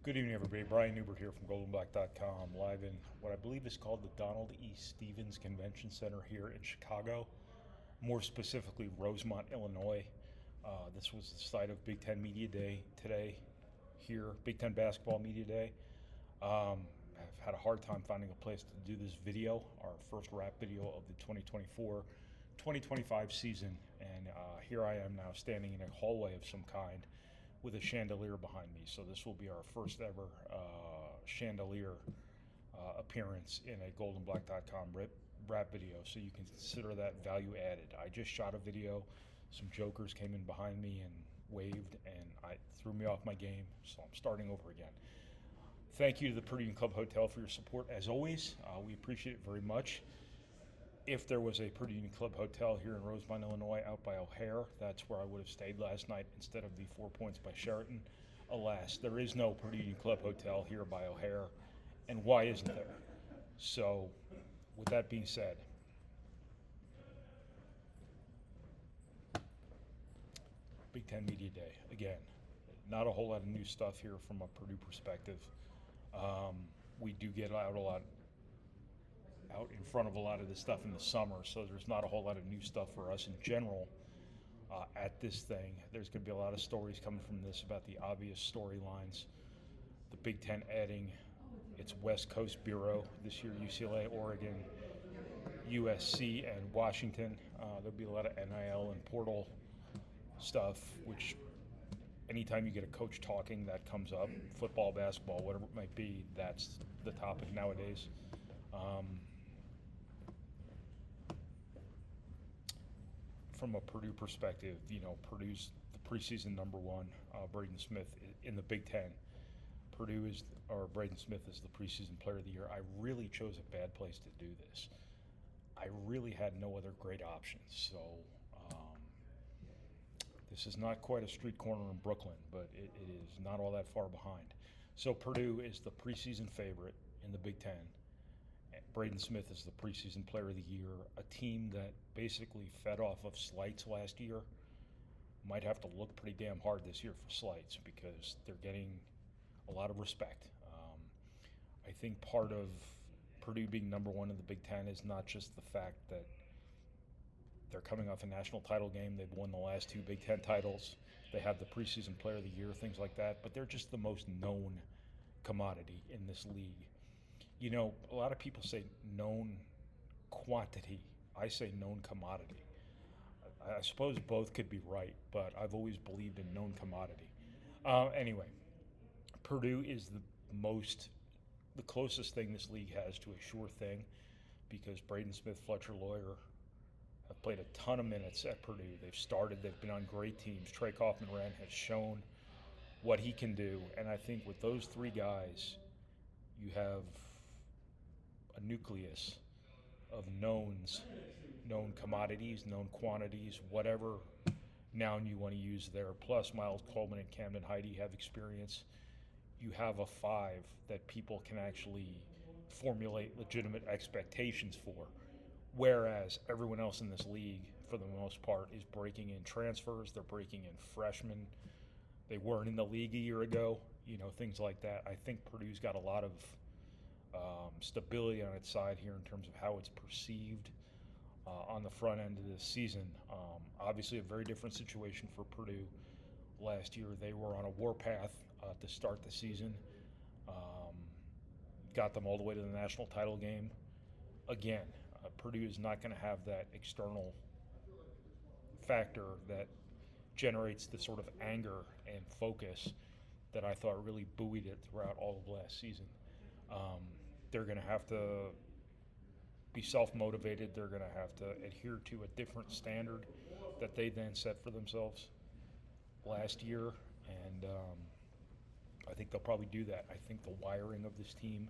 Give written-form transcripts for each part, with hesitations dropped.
Good evening, everybody. Brian Newbert here from goldenblack.com, live in what I believe is called the Donald E. Stevens Convention Center here in Chicago, more specifically Rosemont, Illinois. This was the site of Big Ten Media Day today here, Big Ten Basketball Media Day. I've had a hard time finding a place to do this video, our first wrap video of the 2024-2025 season, and here I am now standing in a hallway of some kind with a chandelier behind me. So this will be our first ever chandelier appearance in a goldenblack.com rap video, so you can consider that value added. I just shot a video. Some jokers came in behind me and waved, and I threw me off my game, so I'm starting over again. Thank you to the Purdue Club Hotel for your support. As always, we appreciate it very much. If there was a Purdue Union Club Hotel here in Rosemont, Illinois, out by O'Hare, that's where I would have stayed last night instead of the 4 Points by Sheraton. Alas, there is no Purdue Union Club Hotel here by O'Hare, and why isn't there? So, with that being said, Big Ten Media Day. Again, not a whole lot of new stuff here from a Purdue perspective. We do get out in front of a lot of this stuff in the summer, so there's not a whole lot of new stuff for us in general at this thing. There's going to be a lot of stories coming from this about the obvious storylines. The Big Ten adding its West Coast Bureau this year, UCLA, Oregon, USC, and Washington. There'll be a lot of NIL and portal stuff, which anytime you get a coach talking, that comes up. Football, basketball, whatever it might be, that's the topic nowadays. From a Purdue perspective, Purdue's the preseason number one. Braden Smith in the Big Ten. Braden Smith is the preseason player of the year. I really chose a bad place to do this. I really had no other great options. So this is not quite a street corner in Brooklyn, but it is not all that far behind. So Purdue is the preseason favorite in the Big Ten. Braden Smith is the preseason player of the year. A team that basically fed off of slights last year might have to look pretty damn hard this year for slights because they're getting a lot of respect. I think part of Purdue being number one in the Big Ten is not just the fact that they're coming off a national title game. They've won the last two Big Ten titles. They have the preseason player of the year, things like that, but they're just the most known commodity in this league. A lot of people say known quantity. I say known commodity. I suppose both could be right, but I've always believed in known commodity. Anyway, Purdue is the closest thing this league has to a sure thing because Braden Smith, Fletcher Lawyer have played a ton of minutes at Purdue. They've been on great teams. Trey Kaufman-Wren has shown what he can do, and I think with those three guys, you have a nucleus of known commodities, known quantities, whatever noun you want to use there. Plus, Miles Coleman and Camden Heide have experience. You have a five that people can actually formulate legitimate expectations for, whereas everyone else in this league, for the most part, is breaking in transfers. They're breaking in freshmen. They weren't in the league a year ago, things like that. I think Purdue's got a lot of stability on its side here in terms of how it's perceived on the front end of this season. Obviously a very different situation for Purdue. Last year they were on a warpath to start the season. Got them all the way to the national title game. Again, Purdue is not going to have that external factor that generates the sort of anger and focus that I thought really buoyed it throughout all of last season. They're going to have to be self-motivated. They're going to have to adhere to a different standard that they then set for themselves last year, and I think they'll probably do that. I think the wiring of this team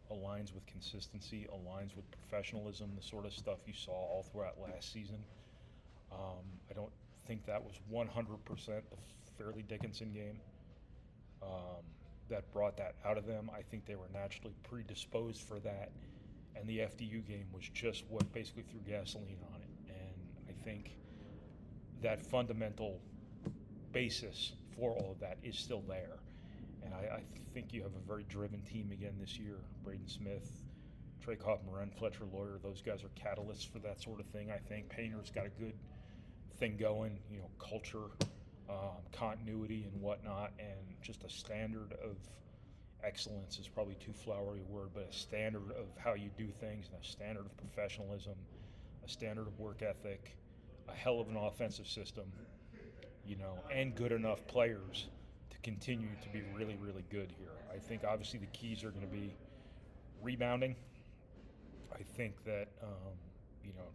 aligns with consistency, aligns with professionalism, the sort of stuff you saw all throughout last season. I don't think that was 100% the Fairleigh Dickinson game that brought that out of them. I think they were naturally predisposed for that, and the FDU game was just what basically threw gasoline on it. And I think that fundamental basis for all of that is still there. And I think you have a very driven team again this year. Braden Smith, Trey Cobb-Moran, Fletcher Lawyer, those guys are catalysts for that sort of thing. I think Painter's got a good thing going, culture, continuity and whatnot, and just a standard of excellence is probably too flowery a word, but a standard of how you do things and a standard of professionalism, a standard of work ethic, a hell of an offensive system, and good enough players to continue to be really, really good here. I think obviously the keys are going to be rebounding. I think that,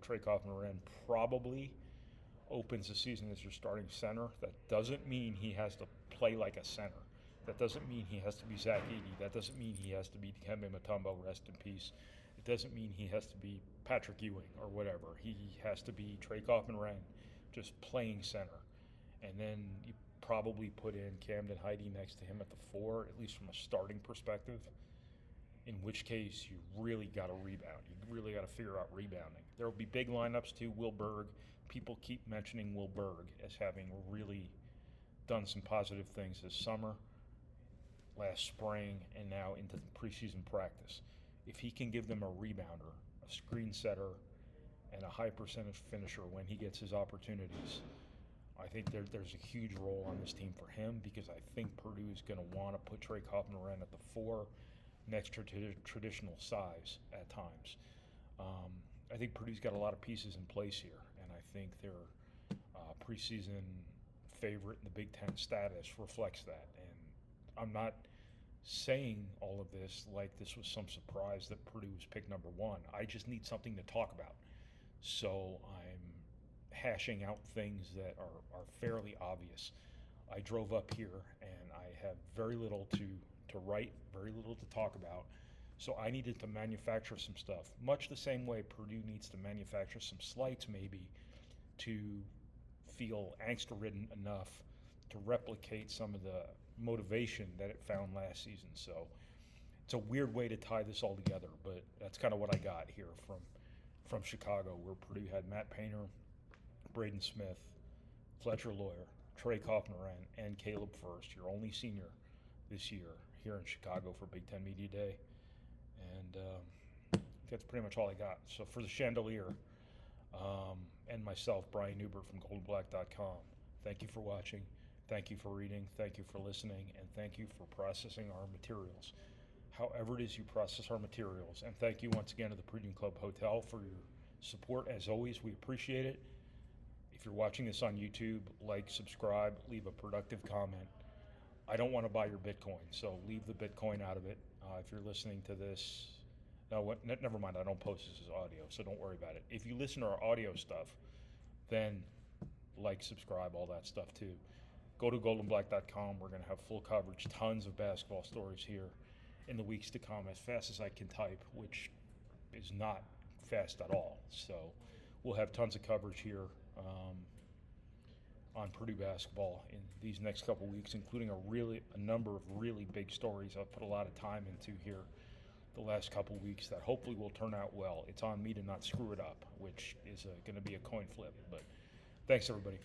Trey Cobb-Moran probably opens the season as your starting center. That doesn't mean he has to play like a center. That doesn't mean he has to be Ross-Ade. That doesn't mean he has to be Dikembe Mutombo, rest in peace. It doesn't mean he has to be Patrick Ewing or whatever. He has to be Trey Cobb-Moran, just playing center. And then you probably put in Camden Heide next to him at the 4, at least from a starting perspective, in which case you really got to rebound. You really got to figure out rebounding. There will be big lineups too. Will Berg, people keep mentioning Will Berg as having really done some positive things this summer, last spring, and now into preseason practice. If he can give them a rebounder, a screen setter, and a high percentage finisher when he gets his opportunities, I think there's a huge role on this team for him, because I think Purdue is going to want to put Trey Cobb-Moran at the 4 next to traditional size at times. I think Purdue's got a lot of pieces in place here, and I think their preseason favorite in the Big Ten status reflects that. And I'm not saying all of this like this was some surprise that Purdue was picked number 1. I just need something to talk about. So I'm hashing out things that are fairly obvious. I drove up here and I have very little to write, very little to talk about. So I needed to manufacture some stuff, much the same way Purdue needs to manufacture some slights maybe to feel angst-ridden enough to replicate some of the motivation that it found last season. So it's a weird way to tie this all together, but that's kind of what I got here from Chicago, where Purdue had Matt Painter, Braden Smith, Fletcher Lawyer, Trey Cobb-Moran, and Caleb First, your only senior this year here in Chicago for Big Ten Media Day. And that's pretty much all I got. So for the Chandelier and myself, Brian Newbert from goldenblack.com, thank you for watching, thank you for reading, thank you for listening, and thank you for processing our materials. However it is you process our materials. And thank you once again to the Purdue Club Hotel for your support. As always, we appreciate it. If you're watching this on YouTube, like, subscribe, leave a productive comment. I don't want to buy your Bitcoin, so leave the Bitcoin out of it. If you're listening to this, never mind, I don't post this as audio, so don't worry about it. If you listen to our audio stuff, then like, subscribe, all that stuff too. Go to goldenblack.com. We're going to have full coverage, tons of basketball stories here in the weeks to come, as fast as I can type, which is not fast at all. So we'll have tons of coverage here on Purdue basketball in these next couple weeks, including a number of really big stories I've put a lot of time into here the last couple weeks that hopefully will turn out well. It's on me to not screw it up, which is going to be a coin flip. But thanks, everybody.